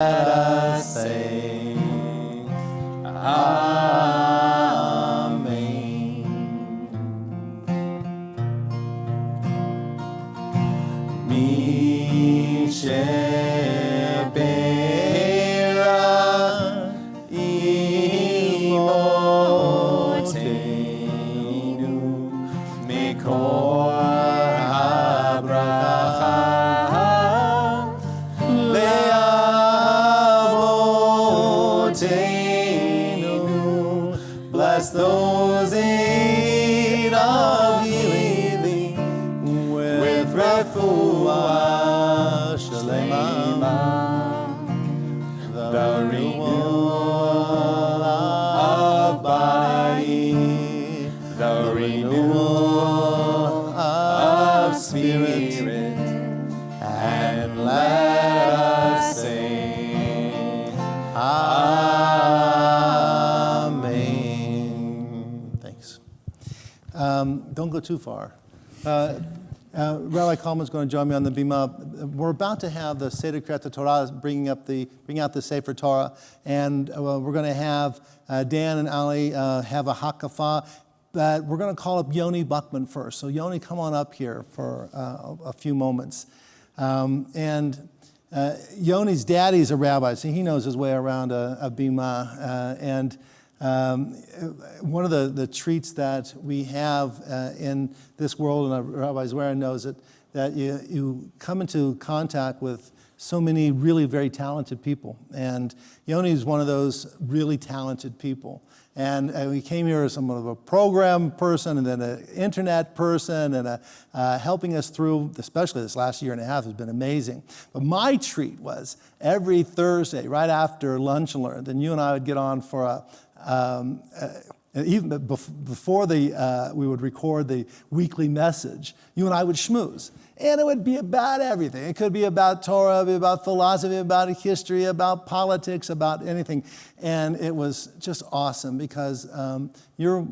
Let us say, Amen. Mi shebera imotenu mikor habracha leavotenu. Bless those in of thee with refuah shalema, the renewal of body, the renewal of spirit, and let us say, Amen. Thanks. Don't go too far. Rabbi Kalman's going to join me on the bima. We're about to have the Seder Kriyat Torah bring out the Sefer Torah, and we're going to have Dan and Ali have a hakafah. But we're going to call up Yoni Buckman first. So Yoni, come on up here for a few moments. Yoni's daddy's a rabbi, so he knows his way around a bima. One of the treats that we have in this world, and Rabbi Zwera knows it, that you come into contact with so many really very talented people. And Yoni is one of those really talented people. And we came here as somewhat of a program person and then an internet person and helping us through, especially this last year and a half has been amazing. But my treat was every Thursday, right after lunch and learn, then you and I would get on for even before we would record the weekly message, you and I would schmooze. And it would be about everything. It could be about Torah, it would be about philosophy, about history, about politics, about anything. And it was just awesome because you're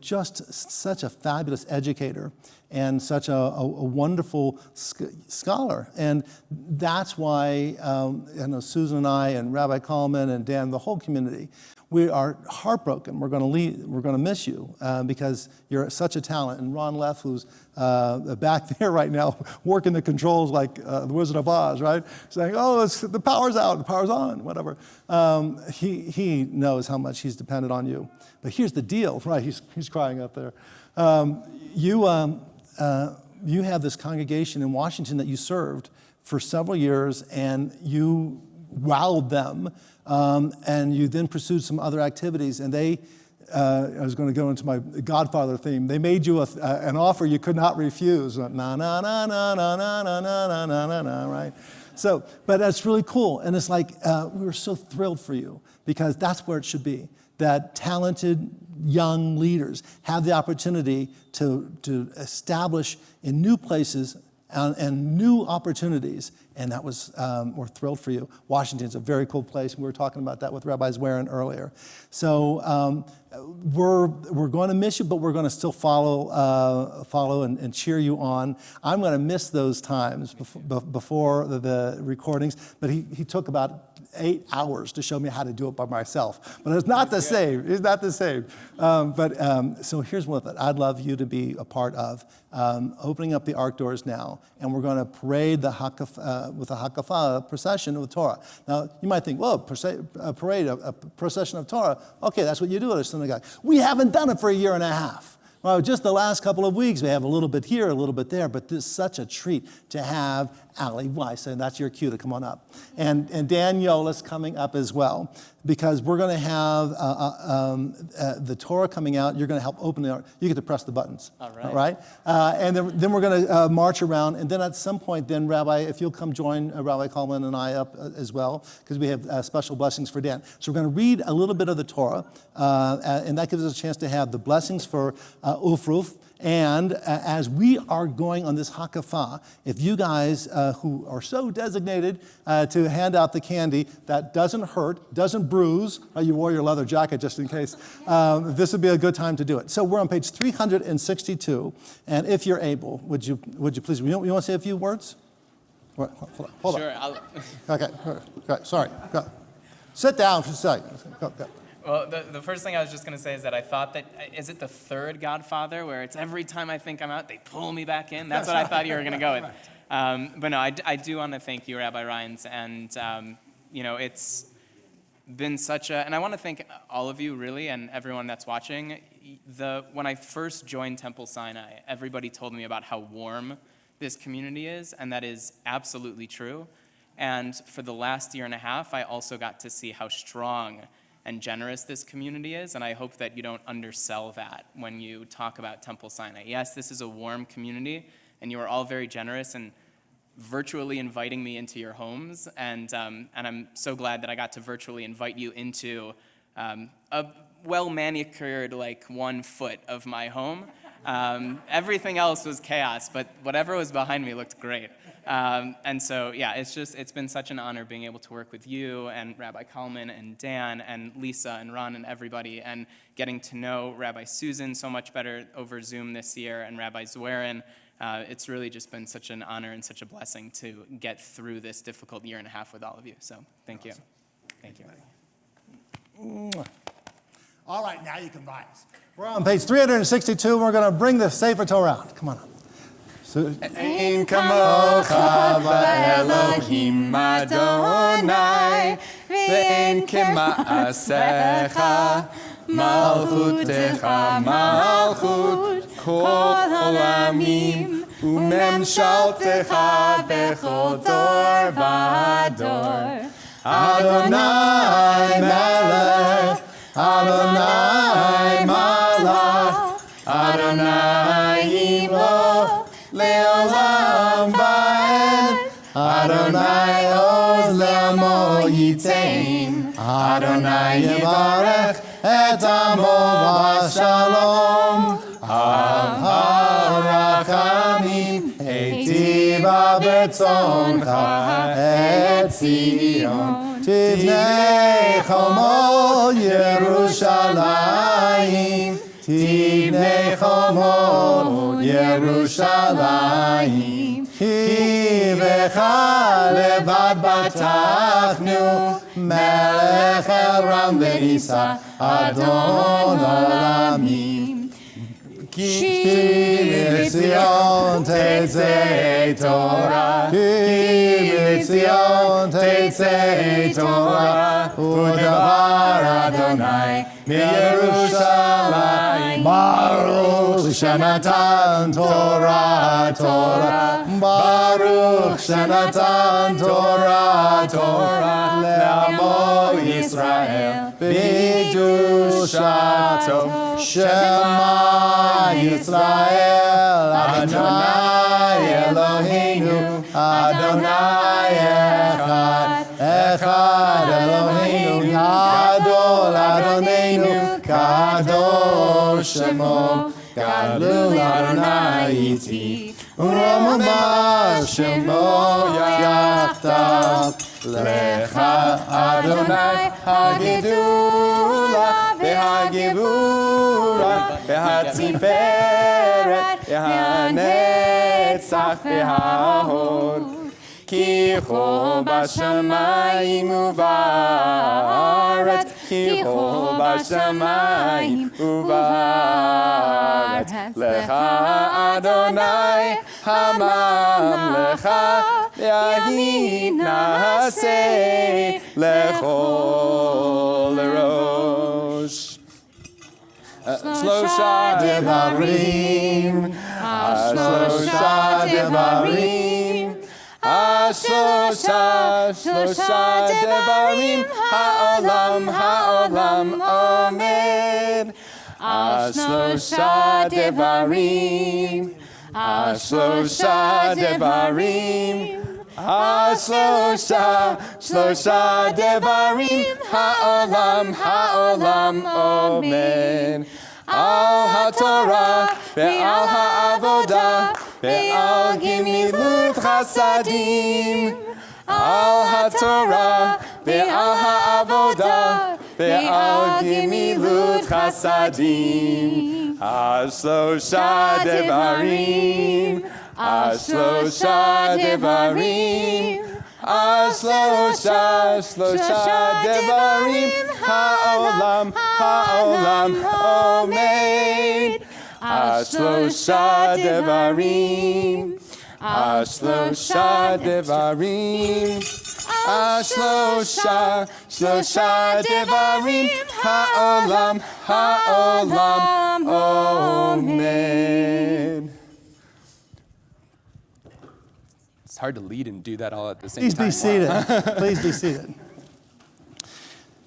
just such a fabulous educator and such a wonderful scholar. And that's why I know Susan and I and Rabbi Kalman and Dan, the whole community, we are heartbroken. We're going to miss you because you're such a talent. And Ron Leff, who's back there right now, working the controls like the Wizard of Oz, right? Saying, "Oh, the power's out, the power's on," whatever. He knows how much he's dependent on you. But here's the deal, right? He's crying up there. You have this congregation in Washington that you served for several years, and you wowed them. And you then pursued some other activities, and I was going to go into my Godfather theme. They made you an offer you could not refuse. Na na na na na na na na na na na, right? So, but that's really cool, and it's like we were so thrilled for you because that's where it should be. That talented young leaders have the opportunity to establish in new places and new opportunities, and that was, we're thrilled for you. Washington's a very cool place. We were talking about that with Rabbi Zweren earlier. So we're going to miss you, but we're going to still follow and cheer you on. I'm going to miss those times before the recordings, but he took about 8 hours to show me how to do it by myself. But it's not the same. It's not the same. So here's one that I'd love you to be a part of. Opening up the Ark doors now, and we're going to parade the with a hakafah procession with Torah. Now, you might think, well, a procession of Torah, okay, that's what you do at a synagogue. We haven't done it for a year and a half. Well, just the last couple of weeks, we have a little bit here, a little bit there, but this is such a treat to have Ali Weiss, and that's your cue to come on up. And Dan Yolis coming up as well, because we're going to have the Torah coming out. You're going to help open the Ark. You get to press the buttons. All right? And then we're going to march around, and then at some point, then Rabbi, if you'll come join Rabbi Kalman and I up as well, because we have special blessings for Dan. So we're going to read a little bit of the Torah, and that gives us a chance to have the blessings for Ufruf. And as we are going on this hakafah, if you guys who are so designated to hand out the candy that doesn't hurt, doesn't bruise, you wore your leather jacket just in case, this would be a good time to do it. So we're on page 362, and if you're able, would you please, you want to say a few words? Hold Sure. on. Okay, sorry. Go. Sit down for a second. Go. Well, the first thing I was just going to say is that I thought that, is it the third Godfather, where it's every time I think I'm out, they pull me back in? That's what I thought you were going to go with. But no, I do want to thank you, Rabbi Ryans, and it's been such a, and I want to thank all of you, really, and everyone that's watching. When I first joined Temple Sinai, everybody told me about how warm this community is, and that is absolutely true. And for the last year and a half, I also got to see how strong and generous this community is, and I hope that you don't undersell that when you talk about Temple Sinai. Yes, this is a warm community, and you are all very generous and virtually inviting me into your homes, and I'm so glad that I got to virtually invite you into a well-manicured, 1 foot of my home. Everything else was chaos, but whatever was behind me looked great. And so, yeah, it's been such an honor being able to work with you and Rabbi Kalman and Dan and Lisa and Ron and everybody, and getting to know Rabbi Susan so much better over Zoom this year, and Rabbi Zwerin. It's really just been such an honor and such a blessing to get through this difficult year and a half with all of you. So thank you. Thank you. All right, now you can rise. We're on page 362, and we're going to bring the Sefer Torah out. Come on up. Ein kamocha v'Elohim Adonai, ve'ein kema'asecha, malchutecha malchut kol olamim, u'memshaltecha bechol dor v'dor. Adonai melech, Adonai malach, Adonai imloch, Le'olam va'ed, Adonai oz le'amo yitain, Adonai yivarech et amo v'shalom, ha'rachamim heitiva b'tzoncha et Zion, tivnei chomo Yerushalayim, tivnei chomo Yerushalayim, ki v'cha levad batachnu, melech Elram v'Isa, Adon olamim. Ki mitzion tetzei Torah, ki mitzion tetzei Torah, u'davar Adonai miYerushalayim. Baruch shenatan Torah, Torah, Baruch shenatan Torah, Torah, le'amo Yisrael, b'kedushato, Shema Yisrael, Adonai Eloheinu, Adonai Echad, Echad Eloheinu, Gadol Adonenu, Kadosh Shemo, Gadol Adonai Iti, U'Romah Shemo Yachtav, Lecha Adonai Hagidula, V'Hagivura, V'Hatziferet, V'Hanetzach, V'Hahod, Ki Ho b'Shamayim u'Va'aretz, Ki Ho b'Shamayim u'Va'aretz, Lecha Adonai Hamamlecha, V'Yahin Na'aseh Lechol Rosh. Shlosha Devarim, Shlosha Devarim, Shlosha Devarim, Ha'olam omed. Shlosha Devarim, Shlosha Devarim, Shlosha Devarim, Ha'olam omed. Al HaTorah ve'al ha'avodah ve'al gimilut chasadim. Al HaTorah ve'al ha'avodah ve'al gimilut chasadim. Shlosha devarim, Ashlosha devarim. Ashlosha, shlosha devarim. Ha'olam, ha'olam omed. Ashlosha devarim. Ashlosha devarim. Ashlosha, shlosha devarim. Ha'olam, ha'olam omed. It's hard to lead and do that all at the same Please time. be seated. Please be seated.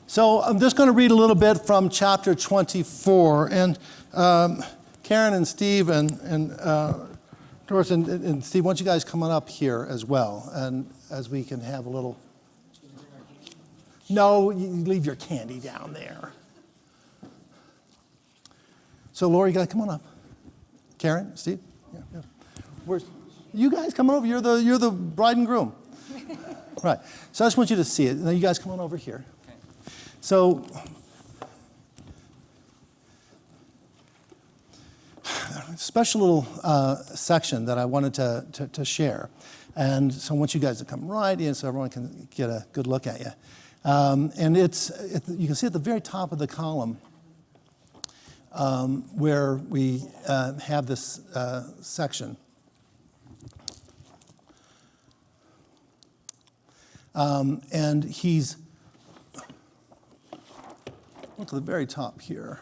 So I'm just going to read a little bit from chapter 24. And Karen and Steve and Doris and Steve, why don't you guys come on up here as well, and as we can have a little. No, you leave your candy down there. So Laura, you guys come on up. Karen, Steve, yeah. Where's you guys come on over? You're the bride and groom. Right. So I just want you to see it. Now you guys come on over here. Okay. So special little section that I wanted to share. And so I want you guys to come right in so everyone can get a good look at you. And you can see at the very top of the column where we have this section. And he's, look at the very top here.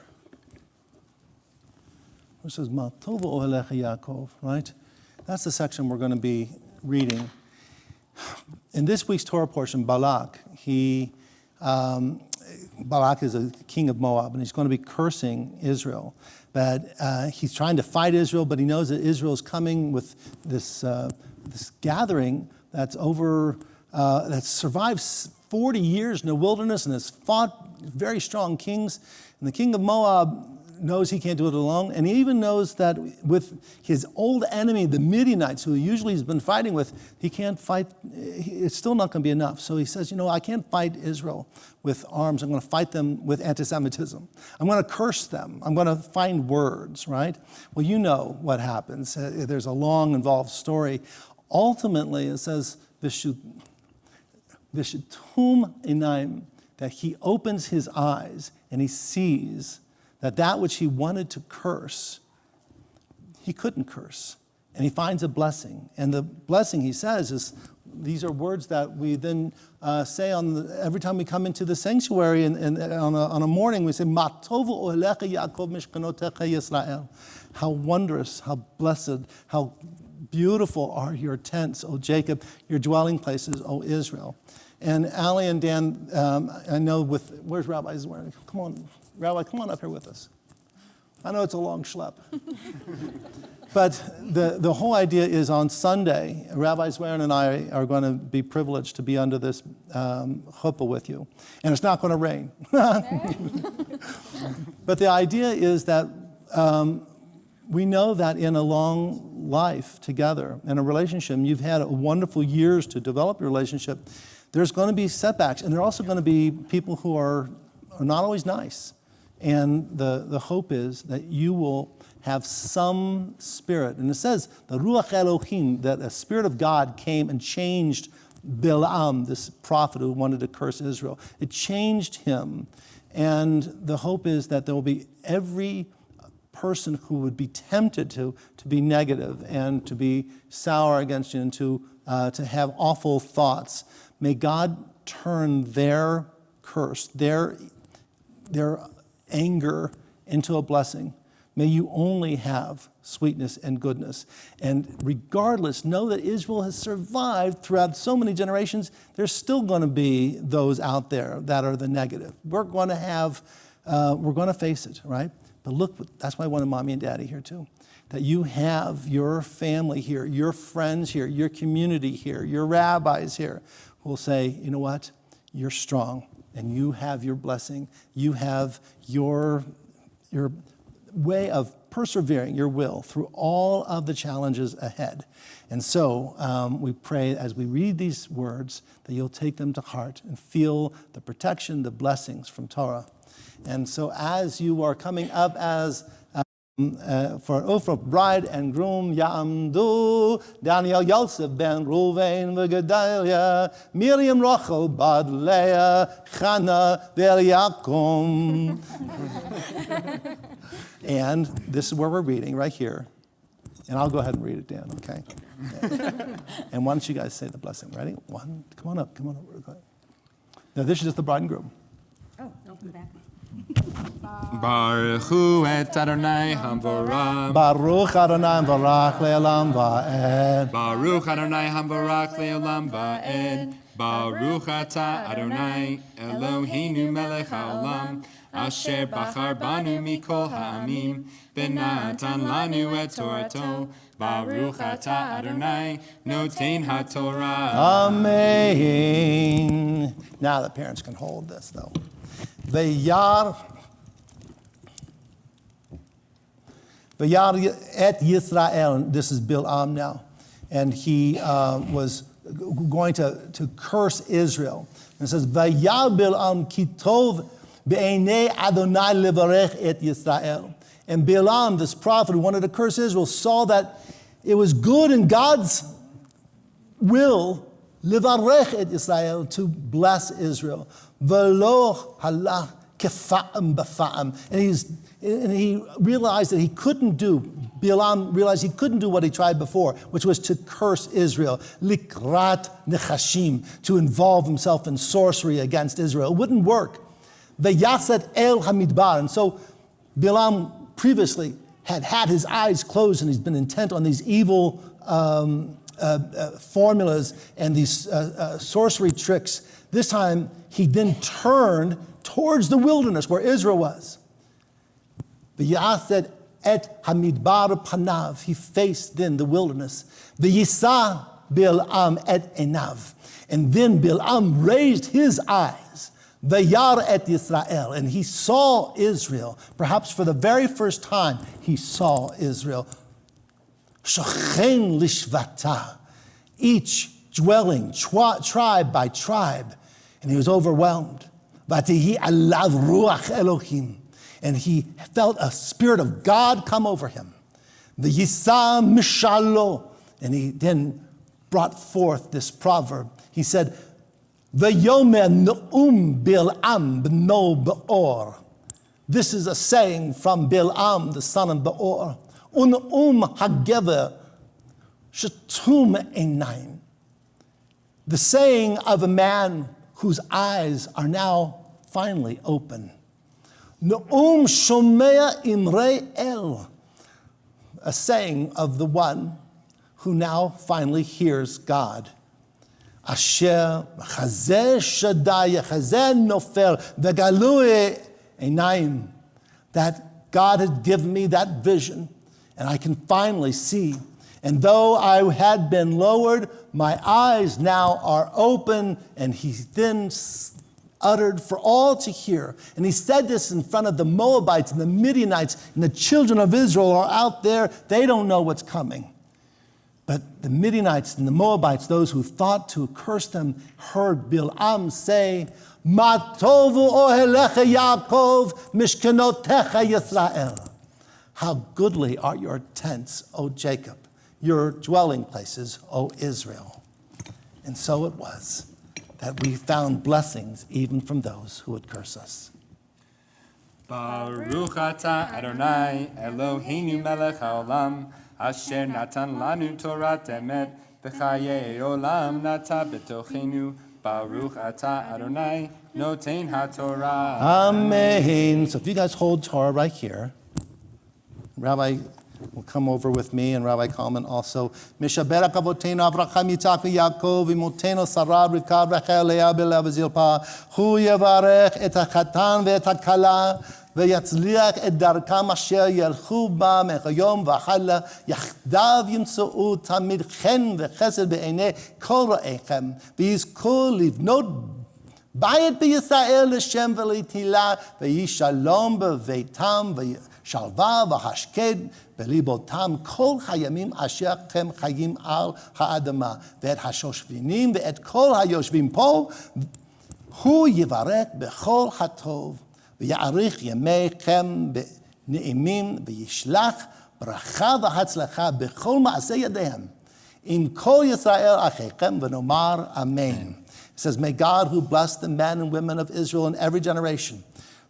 Which says, Ma tovu ohelecha Yaakov, right? That's the section we're going to be reading. In this week's Torah portion, Balak is a king of Moab, and he's going to be cursing Israel. But he's trying to fight Israel, but he knows that Israel is coming with this gathering that's that survived 40 years in the wilderness and has fought very strong kings. And the king of Moab knows he can't do it alone, and he even knows that with his old enemy, the Midianites, who he usually has been fighting with, he can't fight. It's still not going to be enough. So he says, I can't fight Israel with arms. I'm going to fight them with anti-Semitism. I'm going to curse them. I'm going to find words, right? Well, you know what happens. There's a long, involved story. Ultimately, it says, Vishutum Einaim, that he opens his eyes and he sees that which he wanted to curse, he couldn't curse. And he finds a blessing. And the blessing, he says, is these are words that we then say every time we come into the sanctuary, and on a morning we say, Ma tovu ohelecha Yaakov mishkanotecha Yisrael. How wondrous, how blessed, how beautiful are your tents, O Jacob, your dwelling places, O Israel. And Ali and Dan, I know where's Rabbi Zwerin? Come on, Rabbi, come on up here with us. I know it's a long schlep. But the whole idea is on Sunday, Rabbi Zwerin and I are going to be privileged to be under this chuppah with you. And it's not going to rain. But the idea is that we know that in a long life together, in a relationship, you've had wonderful years to develop your relationship. There's going to be setbacks, and there are also going to be people who are not always nice. And the hope is that you will have some spirit. And it says, the Ruach Elohim, that a spirit of God came and changed Bilam, this prophet who wanted to curse Israel. It changed him. And the hope is that there will be every person who would be tempted to be negative and to be sour against you and to have awful thoughts. May God turn their curse, their anger into a blessing. May you only have sweetness and goodness. And regardless, know that Israel has survived throughout so many generations. There's still going to be those out there that are the negative. We're going to face it, right? But look, that's why I wanted Mommy and Daddy here too. That you have your family here, your friends here, your community here, your rabbis here who will say, you know what? You're strong and you have your blessing. You have your way of persevering, your will through all of the challenges ahead. And so we pray as we read these words that you'll take them to heart and feel the protection, the blessings from Torah. And so as you are coming up as For Ophrah, bride and groom, Ya'amdu, Daniel, Yosef, Ben Ruvain, V'Gedalia, Miriam, Rachel, Bad Leah, Chana, V'Eliakim. And this is where we're reading, right here. And I'll go ahead and read it down, okay? And why don't you guys say the blessing? Ready? One, come on up. Now, this is just the bride and groom. Oh, open the back. Baruch hu et Adonai hamvorach. Baruch Adonai v'rach le'olam va'ed. Baruch Adonai hamvorach le'olam va'ed. Baruch ata Adonai Eloheinu melech haolam. Asher bachar banu mikol ha'amim. Benatan lanu et Torato. Baruch ata Adonai noten haTorah. Amen. Now the parents can hold this, though. V'yar et Yisrael. This is Bil'am now. And he was going to curse Israel. And it says, V'yar Bil'am kitov be'enei Adonai levarech et Yisrael. And Bil'am, this prophet who wanted to curse Israel, saw that it was good in God's will, levarech et Yisrael, to bless Israel. V'lo halach kefa'am b'fa'am. And he realized that he couldn't do, Bilam realized he couldn't do what he tried before, which was to curse Israel. Likrat nechashim, to involve himself in sorcery against Israel. It wouldn't work. V'yaset el hamidbar. And so Bilam previously had his eyes closed and he's been intent on these evil formulas and these sorcery tricks. This time, he then turned towards the wilderness where Israel was. V'yased et hamidbar panav. He faced then the wilderness. V'yisa Bil'am et enav. And then Bil'am raised his eyes. V'yar et Yisrael. And he saw Israel. Perhaps for the very first time, he saw Israel. Shochen lishvata. Each dwelling, tribe by tribe. And he was overwhelmed. Vatihi alav ruach Elohim. And he felt a spirit of God come over him. The Yisa Mishalo. And he then brought forth this proverb. He said, V'yomer Ne'um Bil'am b'no Be'or. This is a saying from Bil'am, the son of Be'or. Un'um hagever shetum einayim. The saying of a man whose eyes are now finally open. Ne'um shomea imrei el. A saying of the one who now finally hears God. Asher chazeh shadai chazeh nofer v'galui einayim. That God had given me that vision, and I can finally see. And though I had been lowered, my eyes now are open. And he then uttered for all to hear. And he said this in front of the Moabites and the Midianites, and the children of Israel are out there. They don't know what's coming. But the Midianites and the Moabites, those who thought to curse them, heard Bil'am say, Ma tovu ohelecha Yaakov mishkenotecha Yisrael. How goodly are your tents, O Jacob, your dwelling places, O Israel. And so it was that we found blessings even from those who would curse us. Baruch ata Adonai Eloheinu melech haolam. Asher natan lanu Torah emet v'chayei olam nata betochenu. Baruch ata Adonai noten haTorah. Amen. So if you guys hold Torah right here, Rabbi will come over with me, and Rabbi Kalman also. Mishaberach avotenu Avraham Yitzchak v'Yaakov v'imotenu Sarah Rivka Rachel Leah Bilhah v'Zilpah. Hu yevarech et hachatan ve'et hakala. ויצליח את דרכם אשר ילכו בה מהיום והלאה, יחדיו ימצאו תמיד חן וחסד בעיני כל רואיכם, ויזכו לבנות בית בישראל לשם ולתהילה, ויהי שלום בביתם ושלווה והשקט בליבותם כל הימים אשר אתם חיים על האדמה, ואת השושבינים ואת כל היושבים פה, הוא יברך בכל הטוב. ויאריך ימיכם נעימים וישלח ברכה והצלחה בכל מעשה ידיהם. עם כל ישראל אחיכם ונאמר amen. It says, may God who blessed the men and women of Israel in every generation,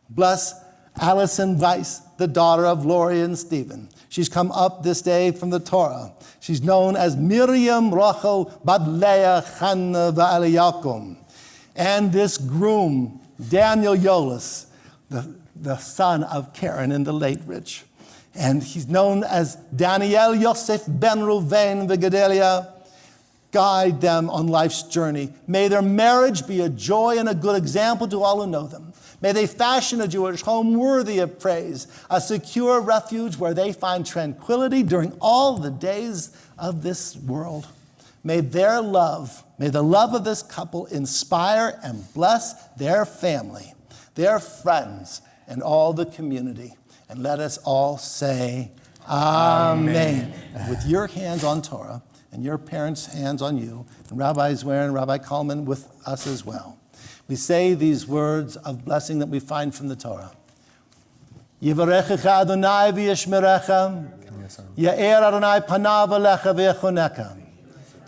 bless Allison Weiss, the daughter of Lori and Stephen. She's come up this day from the Torah. She's known as Miriam Rachel Bat Leah Chana Va'eliyakum. And this groom, Daniel Yolis, the son of Karen and the late Rich. And he's known as Daniel Yosef Ben Ruvain Vigadelia. Guide them on life's journey. May their marriage be a joy and a good example to all who know them. May they fashion a Jewish home worthy of praise, a secure refuge where they find tranquility during all the days of this world. May the love of this couple inspire and bless their family, their friends, and all the community. And let us all say, Amen. And with your hands on Torah, and your parents' hands on you, and Rabbi Zwer and Rabbi Kalman with us as well, we say these words of blessing that we find from the Torah. Yivarechecha Adonai v'yishmerecha, Ya'er Adonai panav alecha v'yechoneka,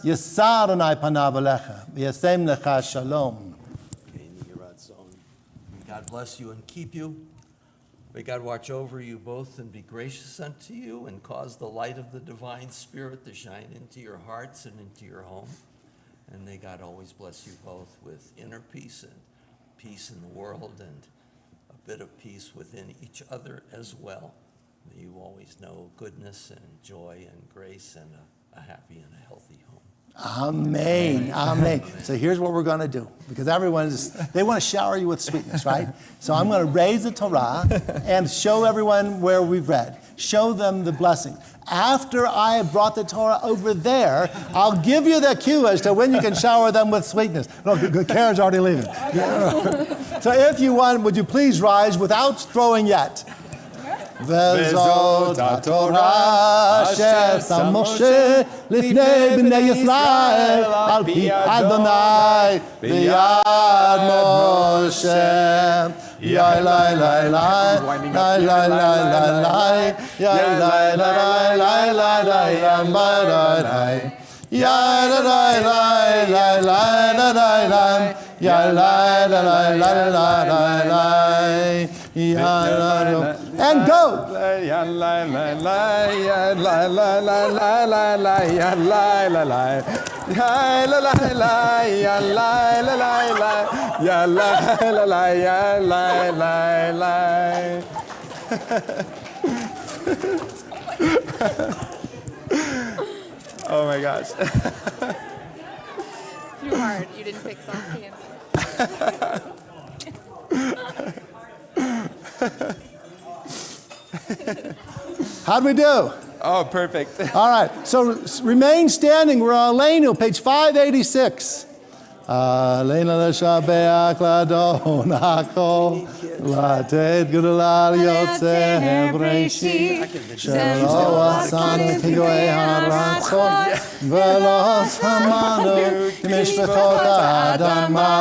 Yasar Adonai panav alecha, v'yasem lecha shalom. May God bless you and keep you. May God watch over you both and be gracious unto you and cause the light of the divine spirit to shine into your hearts and into your home. And may God always bless you both with inner peace and peace in the world and a bit of peace within each other as well. May you always know goodness and joy and grace and a happy and a healthy home. Amen. Amen. So here's what we're going to do, because they want to shower you with sweetness, right? So I'm going to raise the Torah and show everyone where we've read. Show them the blessing. After I have brought the Torah over there, I'll give you the cue as to when you can shower them with sweetness. Look, Karen's already leaving. So if you want, would you please rise without throwing yet? וזאת התורה אשר שם משה לפני בני ישראל על פי אדוני ביד משה. יאי לי לי לי לי לי לי לי יאי לי לי לי לי לי לי יאי לי לי לי לי לי יאי לי לי לי לי and go. Oh my gosh. Too hard. You didn't pick soft candy. How'd we do? Oh, perfect. All right, so remain standing. We're on Aleinu, page 586. Aleinu l'shabeach l'adon hakol, l'tet gudula l'yotzeh b'reishi, shelo asanu k'goei haratzon, v'lo samanu k'mishpachot ha'adama,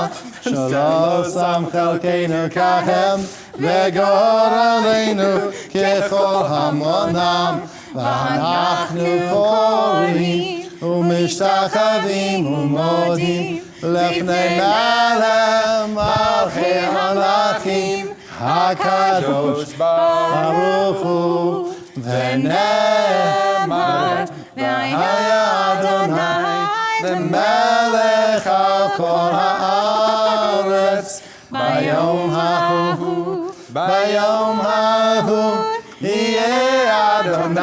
shelo sam chelkeinu kachem, וגורלנו ככל המונם, ואנחנו קוראים ומשתחווים ומודים לפני מלך מלכי המלכים הקדוש ברוך הוא. ונאמר והיה אדוני למלך על כל הארץ ביום ההוא. ביום ההוא יהיה אדוני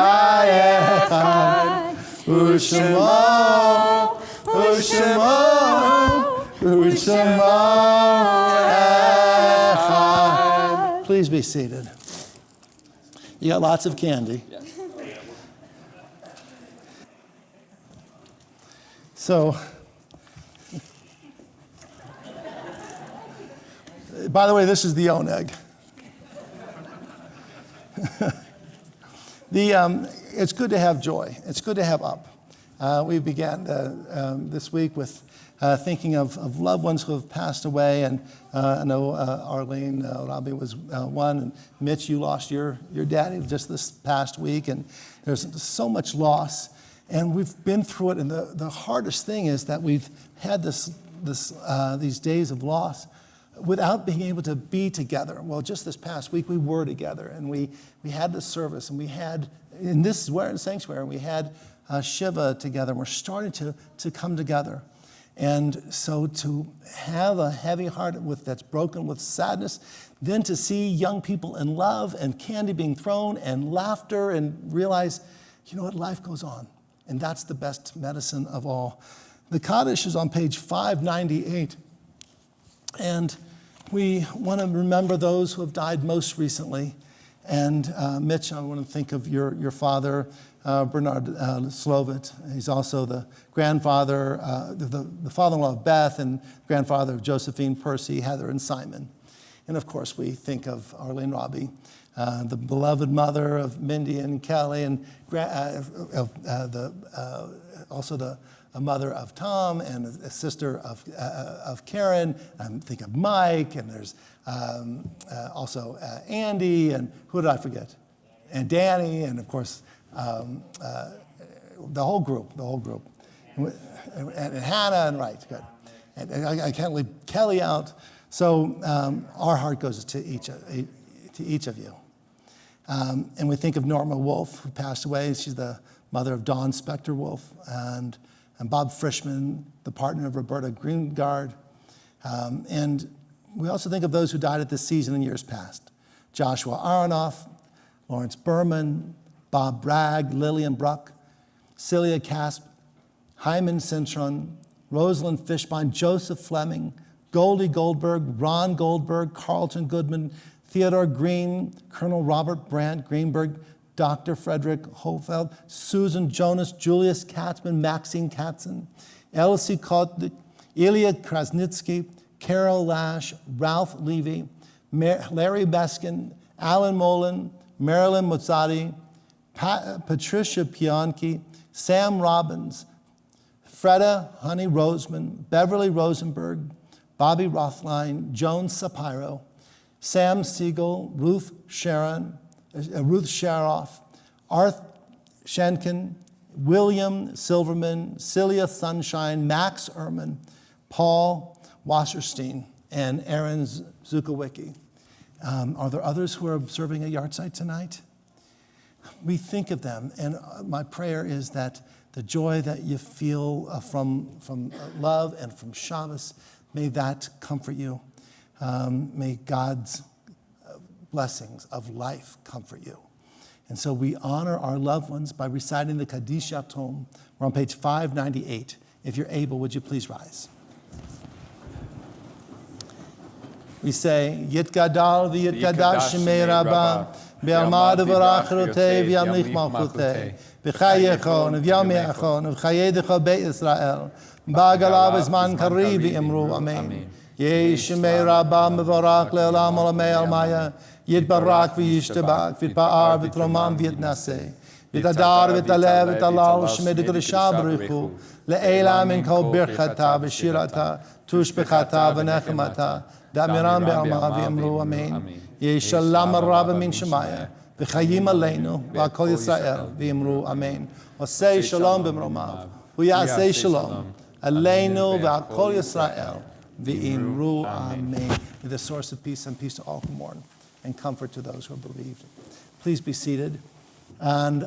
אחד, ושמו אחד. Please be seated. You got lots of candy. Yes. So, by the way, this is the oneg. It's good to have joy. It's good to have up. We began this week with thinking of loved ones who have passed away. And I know Arlene Robbie was one. And Mitch, you lost your daddy just this past week. And there's so much loss. And we've been through it. And the hardest thing is that we've had these days of loss without being able to be together. Well, just this past week, we were together. And we had the service. And we had, in this sanctuary, we had Shiva together. And we're starting to come together. And so to have a heavy heart that's broken with sadness, then to see young people in love and candy being thrown and laughter and realize, you know what, life goes on. And that's the best medicine of all. The Kaddish is on page 598. And we want to remember those who have died most recently. And Mitch, I want to think of your father, Bernard Slovit. He's also the grandfather, the father-in-law of Beth and grandfather of Josephine, Percy, Heather, and Simon. And of course, we think of Arlene Robbie, the beloved mother of Mindy and Kelly, and also a mother of Tom and a sister of Karen. Think of Mike, and there's also Andy, and who did I forget? And Danny, and of course, the whole group, and Hannah, and right, good. And I can't leave Kelly out. So our heart goes to each of you. And we think of Norma Wolf, who passed away. She's the mother of Dawn Spector Wolf, and Bob Frischman, the partner of Roberta Greengard. And we also think of those who died at this season in years past. Joshua Aronoff, Lawrence Berman, Bob Bragg, Lillian Bruck, Celia Casp, Hyman Cintron, Rosalind Fishbein, Joseph Fleming, Goldie Goldberg, Ron Goldberg, Carlton Goodman, Theodore Green, Colonel Robert Brandt Greenberg, Dr. Frederick Hofeld, Susan Jonas, Julius Katzman, Maxine Katzen, Elsie Kotlik, Ilya Krasnitsky, Carol Lash, Ralph Levy, Larry Beskin, Alan Mullen, Marilyn Mozzati, Patricia Pianki, Sam Robbins, Freda Honey Roseman, Beverly Rosenberg, Bobby Rothline, Joan Sapiro, Sam Siegel, Ruth Sharoff, Arth Schenken, William Silverman, Celia Sunshine, Max Ehrman, Paul Wasserstein, and Aaron Zukowicki. Are there others who are observing a yahrzeit tonight? We think of them, and my prayer is that the joy that you feel from love and from Shabbos, may that comfort you. May God's blessings of life comfort you. And so we honor our loved ones by reciting the Kaddish Yatom. We're on page 598. If you're able, would you please rise? We say, Yit Gadal v'Yit Gadash Shemei Rabbah, Be'almad v'Rach Rotei v'Yamlich Malchutei, B'chayechon v'Yamechon v'Chayedecha Be'Yisrael, Ba'galav Zman Kari v'Imru Amen. Yeh Shemei Rabbah Mevorach Le'olam Olamei Almaya, Yitbarak v'Yishtabak, V'Pa'ar v'Tromam v'Yitnaseh, V'Tadar v'Talev v'Talal Shemei D'Grisha B'Richu, Le'ela min kol birchata v'shirata, Tushbechata v'Nechemata, Da'miram be'alma v'Yamru Amen. Yeh Shalom Rabba min Shemaya, V'Chayim Aleinu, V'Kol Yisrael v'Yamru Amen. Osei Shalom b'Mromav, V'Yasei Shalom, Aleinu V'Kol Yisrael v'Yamru Amen. May the source of peace and peace to all who mourn, and comfort to those who have believed. Please be seated. And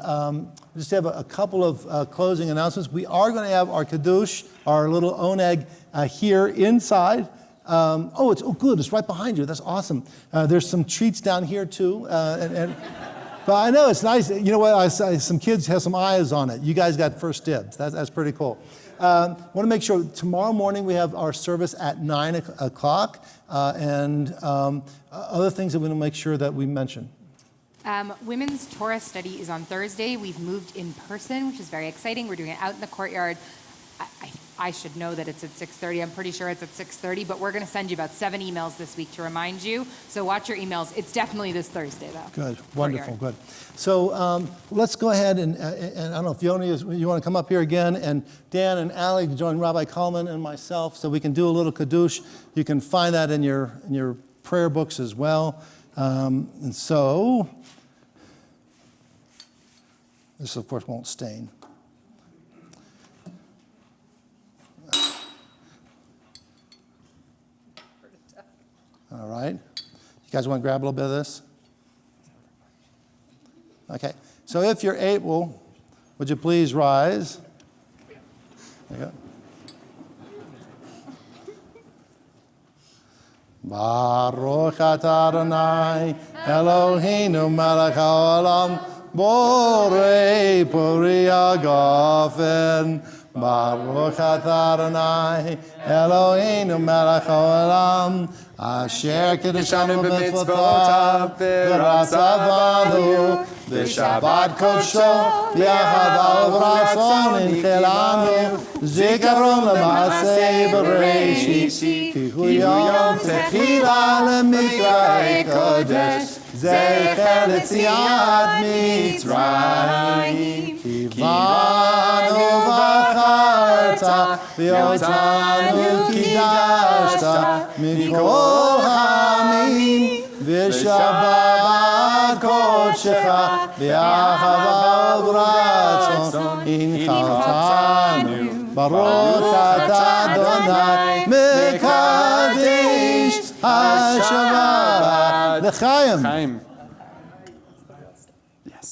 just have a couple of closing announcements. We are going to have our Kiddush, our little oneg, here inside. Oh, good. It's right behind you. That's awesome. There's some treats down here, too. But I know it's nice. You know what? Some kids have some eyes on it. You guys got first dibs. That's pretty cool. Want to make sure tomorrow morning we have our service at 9 o'clock. And other things that we want to make sure that we mention. Women's Torah study is on Thursday. We've moved in person, which is very exciting. We're doing it out in the courtyard. I should know that it's at 6:30. I'm pretty sure it's at 6:30, but we're going to send you about 7 emails this week to remind you. So watch your emails. It's definitely this Thursday, though. Good, wonderful, good. So let's go ahead and I don't know if Yoni, you want to come up here again, and Dan and Ali join Rabbi Kalman and myself so we can do a little Kiddush. You can find that in your prayer books as well. And so, this of course won't stain. All right. You guys want to grab a little bit of this? Okay. So if you're able, would you please rise? There you go. Baruch atah Adonai Eloheinu melech haolam borei pori hagafen. Baruch atah Adonai Eloheinu melech haolam asher kiddushanu b'mitzvotav v'ratzavanu v'shabbat kodsho v'yahadav v'ratzon inchelanu zikaron l'maaseh b'reishis ki hu yom techila l'mikra'e kodesh zecher l'tziat mitzrayim kivanu v'acharta v'yotanu kidashta mikol ha'amim v'shabbat kodshecha v'yahava v'ratzon inchaltanu Baruch atah Adonai mekadesh ha-shabbat l'chaim. Chaim. Yes.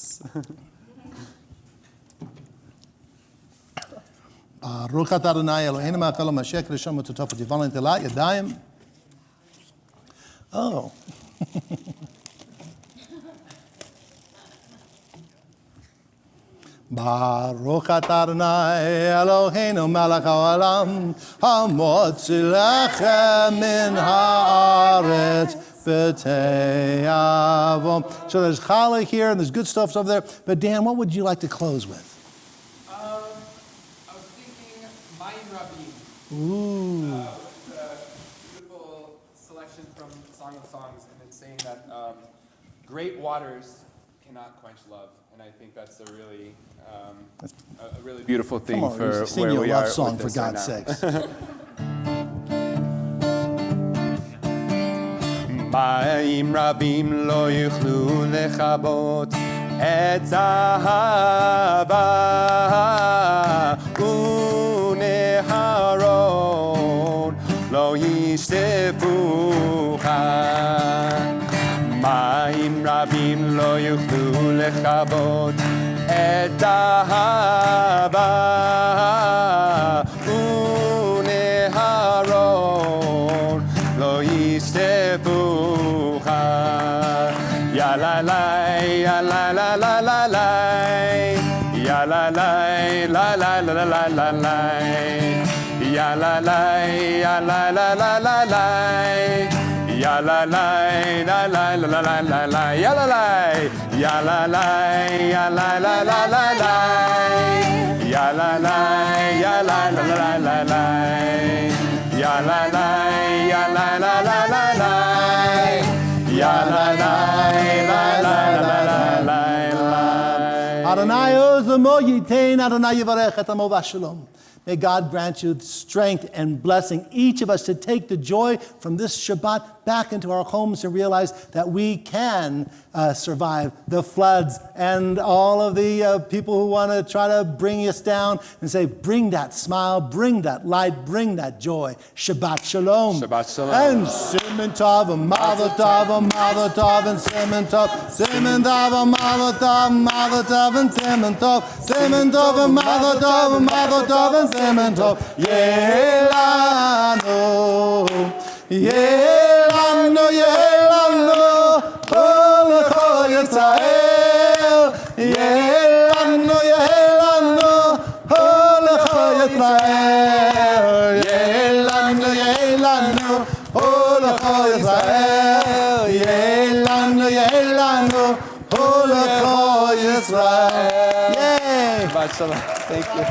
Baruch atah Adonai Eloheinu melech haolam asher kiddushanu b'mitzvotav v'tivanu netilat yadayim. Oh. Baruch atah Adonai Eloheinu melech haolam hamotzi lechem min haaretz b'te'avom. So there's challah here and there's good stuff over there. But Dan, what would you like to close with? I was thinking Mayim Rabim. Ooh. It's a beautiful selection from Song of Songs, and it's saying that great waters cannot quench love, and I think that's a really beautiful thing Come on, for sing where you a we love are song with for this right God's now. sakes. מים רבים לא יוכלו לכבות את האהבה ונהרות לא ישטפוך. מים רבים לא יוכלו לכבות את האהבה ונהרות לא ישטפוך. יא לה לה יא לה לה לה לה לה יא לה לה לה לה לה לה לה לה יא לה לה יא לה לה לה לה לה יא לה לה לה לה לה לה לה לה יא לה לה יא לה לה יא לה לה לה לה לה יא לה לה יא לה לה לה לה לה יא לה לה יא לה לה לה לה לה יא לה לה לה לה לה לה. Adonai oz l'mo yitain, Adonai yivarech et amo v'shalom. May God grant you strength and blessing, each of us to take the joy from this Shabbat back into our homes and realize that we can survive the floods and all of the people who want to try to bring us down and say, bring that smile, bring that light, bring that joy. Shabbat shalom. Shabbat shalom. And Siman Tov, and Mazel Tov, and Mazel Tov, and Siman Tov, Siman Tov, and Mazel Tov, Mazel Tov, and Siman Tov, Siman Tov, and Mazel Tov, and Mazel Tov, and Siman Tov. Yelanu, Yelanu, Yelanu, Kol Yisrael. Yelanu, Yelanu, Kol Yisrael. Yelanu, Yelanu, Kol Yisrael. Yelanu, Yelanu, Kol Yisrael. Yay! Shabbat shalom. Thank you.